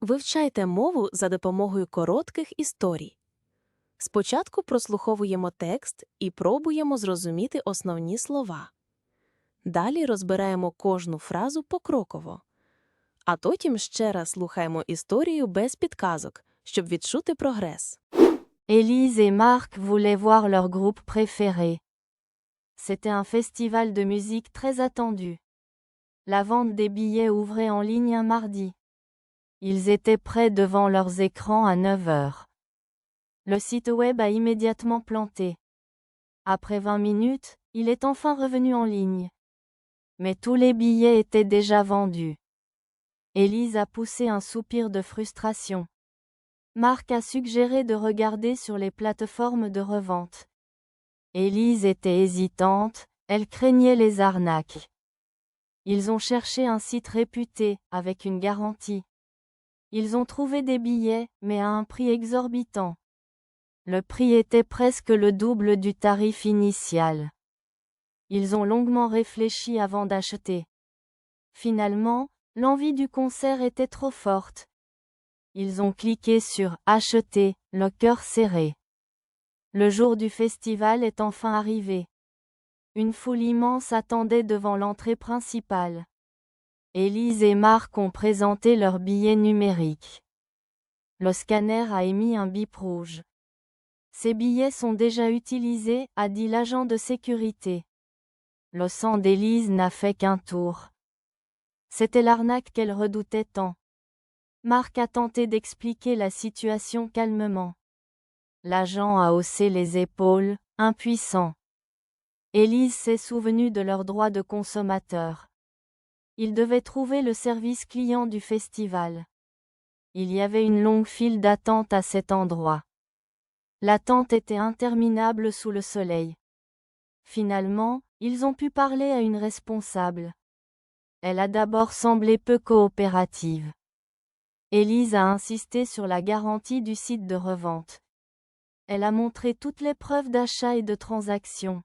Вивчайте мову за допомогою коротких історій. Спочатку прослуховуємо текст і пробуємо зрозуміти основні слова. Далі розбираємо кожну фразу покроково. А потім ще раз слухаємо історію без підказок, щоб відчути прогрес. Élise et Marc voulaient voir leur groupe préféré. C'était un festival de musique très attendu. La vente des billets ouvrait en ligne un mardi. Ils étaient prêts devant leurs écrans à 9 heures. Le site web a immédiatement planté. Après 20 minutes, il est enfin revenu en ligne. Mais tous les billets étaient déjà vendus. Élise a poussé un soupir de frustration. Marc a suggéré de regarder sur les plateformes de revente. Élise était hésitante, elle craignait les arnaques. Ils ont cherché un site réputé, avec une garantie. Ils ont trouvé des billets, mais à un prix exorbitant. Le prix était presque le double du tarif initial. Ils ont longuement réfléchi avant d'acheter. Finalement, l'envie du concert était trop forte. Ils ont cliqué sur « Acheter », le cœur serré. Le jour du festival est enfin arrivé. Une foule immense attendait devant l'entrée principale. Élise et Marc ont présenté leurs billets numériques. Le scanner a émis un bip rouge. Ces billets sont déjà utilisés, a dit l'agent de sécurité. Le sang d'Élise n'a fait qu'un tour. C'était l'arnaque qu'elle redoutait tant. Marc a tenté d'expliquer la situation calmement. L'agent a haussé les épaules, impuissant. Élise s'est souvenue de leurs droits de consommateur. Ils devaient trouver le service client du festival. Il y avait une longue file d'attente à cet endroit. L'attente était interminable sous le soleil. Finalement, ils ont pu parler à une responsable. Elle a d'abord semblé peu coopérative. Élise a insisté sur la garantie du site de revente. Elle a montré toutes les preuves d'achat et de transaction.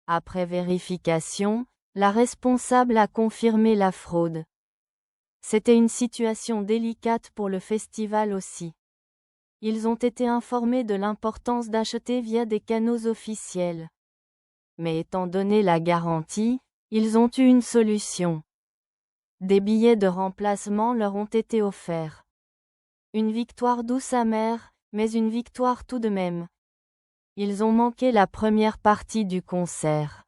Après vérification, la responsable a confirmé la fraude. C'était une situation délicate pour le festival aussi. Ils ont été informés de l'importance d'acheter via des canaux officiels. Mais étant donné la garantie, ils ont eu une solution. Des billets de remplacement leur ont été offerts. Une victoire douce amère, mais une victoire tout de même. Ils ont manqué la première partie du concert.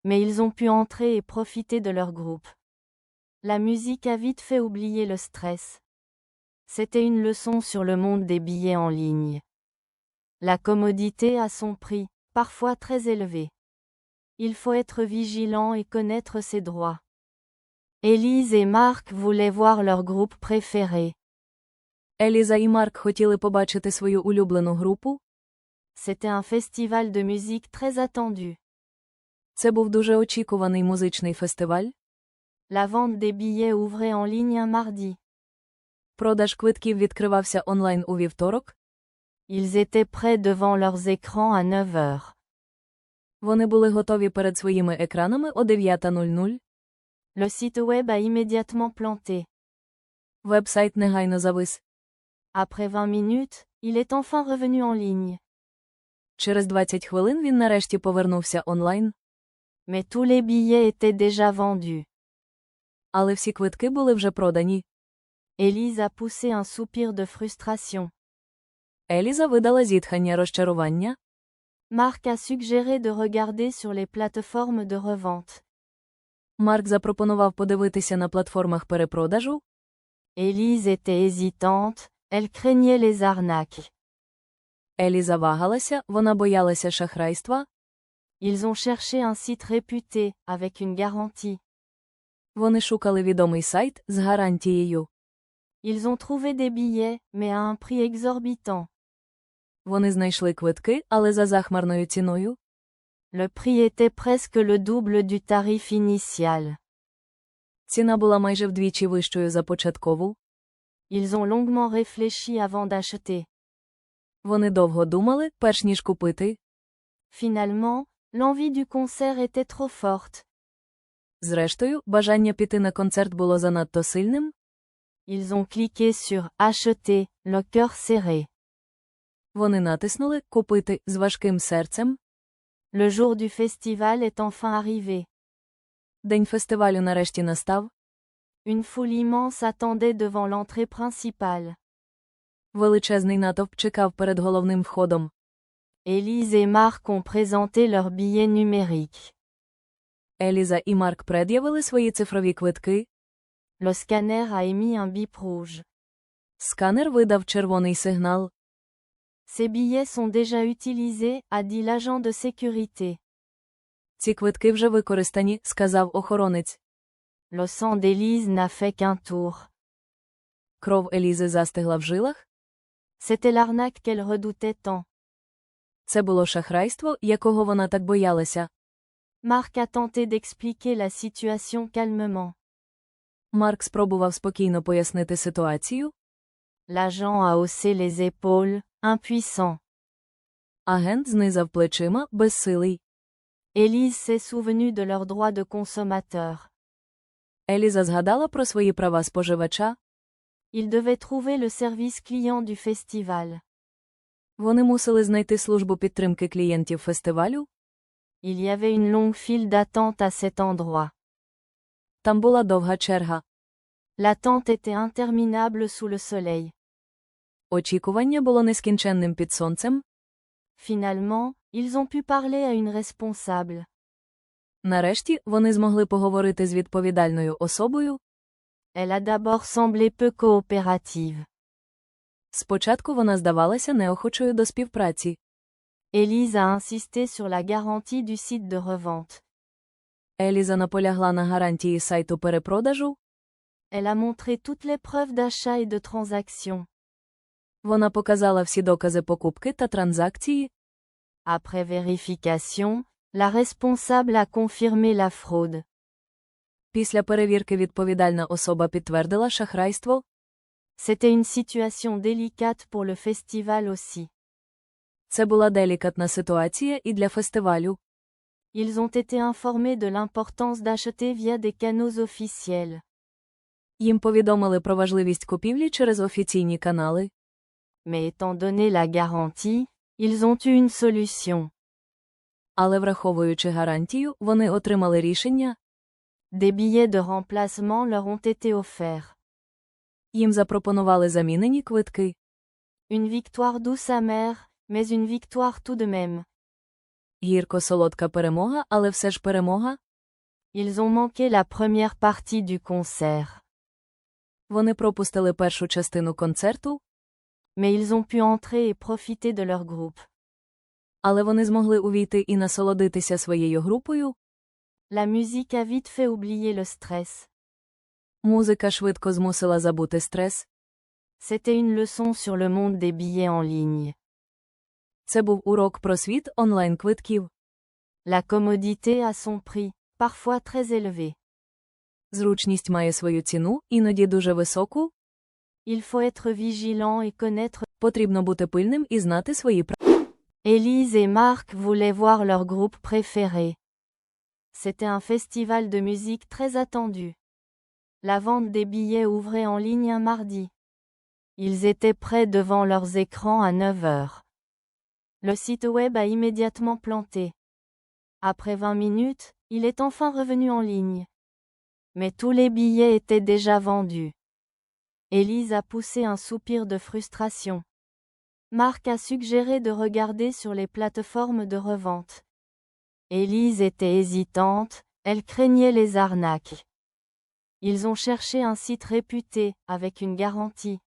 Mais ils ont pu entrer et profiter de leur groupe. La musique a vite fait oublier le stress. C'était une leçon sur le monde des billets en ligne. La commodité a son prix, parfois très élevé. Il faut être vigilant et connaître ses droits. Élise et Marc voulaient voir leur groupe préféré. Еліза і Марк хотіли побачити свою улюблену групу. C'était un festival de musique très attendu. Це був дуже очікуваний музичний фестиваль. La vente des billets ouvrait en ligne un mardi. Продаж квитків відкривався онлайн у вівторок. Ils étaient prêts devant leurs écrans à 9 heures. Вони були готові перед своїми екранами о 9:00. Le site web a immédiatement planté. Веб-сайт негайно завис. Après 20 minutes, il est enfin revenu en ligne. Через 20 хвилин він нарешті повернувся онлайн. Mais tous les billets étaient déjà vendus. Але всі квитки були вже продані. Élise a poussé un soupir de frustration. Еліза видала зітхання розчарування. Marc a suggéré de regarder sur les plateformes de revente. Марк запропонував подивитися на платформах перепродажу. Élise était hésitante, elle craignait les arnaques. Еліза вагалася, вона боялася шахрайства. Ils ont cherché un site réputé, avec une garantie. Вони шукали відомий сайт з гарантією. Ils ont trouvé des billets, mais à un prix exorbitant. Вони знайшли квитки, але за захмарною ціною. Le prix était presque le double du tarif initial. Ціна була майже вдвічі вищою за початкову. Ils ont longuement réfléchi avant d'acheter. Вони довго думали, перш ніж купити. Finalement, l'envie du concert était trop forte. Зрештою, бажання піти на концерт було занадто сильним. Ils ont cliqué sur Acheter, le cœur serré. Вони натиснули «Купити» з важким серцем. Le jour du festival est enfin arrivé. День фестивалю нарешті настав. Une foule immense attendait devant l'entrée principale. Величезний натовп чекав перед головним входом. Élise et Marc ont présenté leurs billets numériques. Еліза і Марк пред'явили свої цифрові квитки. Le scanner a émis un bip rouge. Сканер видав червоний сигнал. Ces billets sont déjà utilisés, a dit l'agent de sécurité. Ці квитки вже використані, сказав охоронець. Le sang d'Élise n'a fait qu'un tour. Кров Елізи застигла в жилах. C'était l'arnaque qu'elle redoutait tant. Це було шахрайство, якого вона так боялася. Marc a tenté d'expliquer la situation calmement. Марк спробував спокійно пояснити ситуацію. L'agent a haussé les épaules, impuissant. Агент знизав плечима, безсилий. Élise s'est souvenue de leurs droits de consommateur. Еліза згадала про свої права споживача. Ils devaient trouver le service client du festival. Вони мусили знайти службу підтримки клієнтів фестивалю. Il y avait une longue file d'attente à cet endroit. Там була довга черга. L'attente était interminable sous le soleil. Очікування було нескінченним під сонцем. Finalement, ils ont pu parler à une responsable. Нарешті, вони змогли поговорити з відповідальною особою. Elle a d'abord semblé peu coopérative. Спочатку вона здавалася неохочою до співпраці. Élise a insisté sur la garantie du site de revente. Еліза наполягла на гарантії сайту перепродажу. Elle a montré toutes les preuves d'achat et de transaction. Вона показала всі докази покупки та транзакції. Après vérification, la responsable a confirmé la fraude. Після перевірки відповідальна особа підтвердила шахрайство. C'était une situation délicate pour le festival aussi. Це була делікатна ситуація і для фестивалю. Ils ont été informés de l'importance d'acheter via des canaux officiels. Їм повідомили про важливість купівлі через офіційні канали. Mais étant donné la garantie, ils ont eu une solution. Але враховуючи гарантію, вони отримали рішення. Des billets de remplacement leur ont été offerts. Їм запропонували замінені квитки. Une victoire douce amère, mais une victoire tout de même. Гірко-солодка перемога, але все ж перемога. Ils ont manqué la première partie du concert. Вони пропустили першу частину концерту. Mais ils ont pu entrer et profiter de leur groupe. Але вони змогли увійти і насолодитися своєю групою. La musique a vite fait oublier le stress. Музика швидко змусила забути стрес. C'était une leçon sur le monde des billets en ligne. Це був урок про світ онлайн-квитків. La commodité a son prix, parfois très élevé. Зручність має свою ціну, іноді дуже високу. Il faut être vigilant et connaître. Потрібно бути пильним і знати свої права. Élise et Marc voulaient voir leur groupe préféré. C'était un festival de musique très attendu. La vente des billets ouvrait en ligne un mardi. Ils étaient prêts devant leurs écrans à 9 heures. Le site web a immédiatement planté. Après 20 minutes, il est enfin revenu en ligne. Mais tous les billets étaient déjà vendus. Élise a poussé un soupir de frustration. Marc a suggéré de regarder sur les plateformes de revente. Élise était hésitante, elle craignait les arnaques. Ils ont cherché un site réputé, avec une garantie.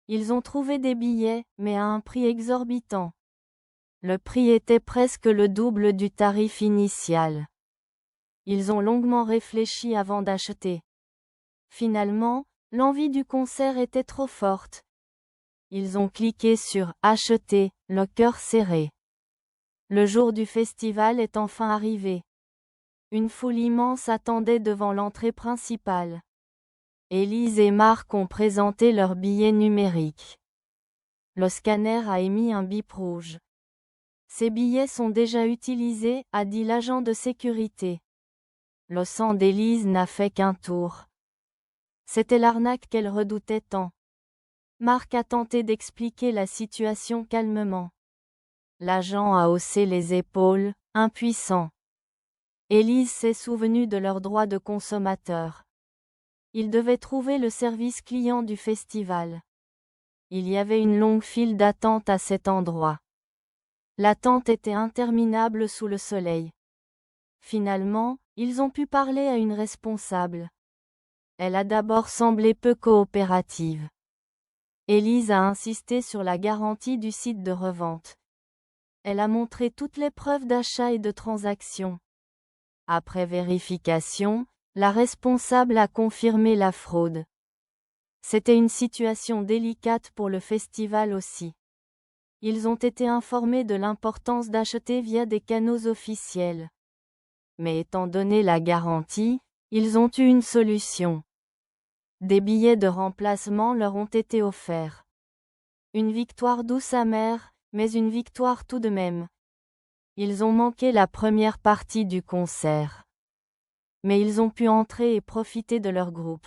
Ils ont trouvé des billets, mais à un prix exorbitant. Le prix était presque le double du tarif initial. Ils ont longuement réfléchi avant d'acheter. Finalement, l'envie du concert était trop forte. Ils ont cliqué sur « Acheter », le cœur serré. Le jour du festival est enfin arrivé. Une foule immense attendait devant l'entrée principale. Élise et Marc ont présenté leurs billets numériques. Le scanner a émis un bip rouge. Ces billets sont déjà utilisés, a dit l'agent de sécurité. Le sang d'Élise n'a fait qu'un tour. C'était l'arnaque qu'elle redoutait tant. Marc a tenté d'expliquer la situation calmement. L'agent a haussé les épaules, impuissant. Élise s'est souvenue de leurs droits de consommateur. Ils devaient trouver le service client du festival. Il y avait une longue file d'attente à cet endroit. L'attente était interminable sous le soleil. Finalement, ils ont pu parler à une responsable. Elle a d'abord semblé peu coopérative. Élise a insisté sur la garantie du site de revente. Elle a montré toutes les preuves d'achat et de transaction. Après vérification, la responsable a confirmé la fraude. C'était une situation délicate pour le festival aussi. Ils ont été informés de l'importance d'acheter via des canaux officiels. Mais étant donné la garantie, ils ont eu une solution. Des billets de remplacement leur ont été offerts. Une victoire douce amère, mais une victoire tout de même. Ils ont manqué la première partie du concert. Mais ils ont pu entrer et profiter de leur groupe.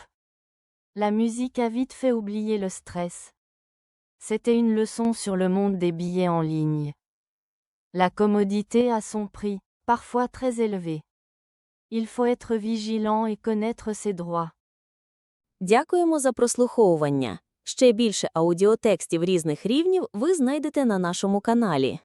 La musique a vite fait oublier le stress. C'était une leçon sur le monde des billets en ligne. La commodité a son prix, parfois très élevé. Il faut être vigilant et connaître ses droits. Дякуємо за прослуховування. Ще більше аудіотекстів різних рівнів ви знайдете на нашому каналі.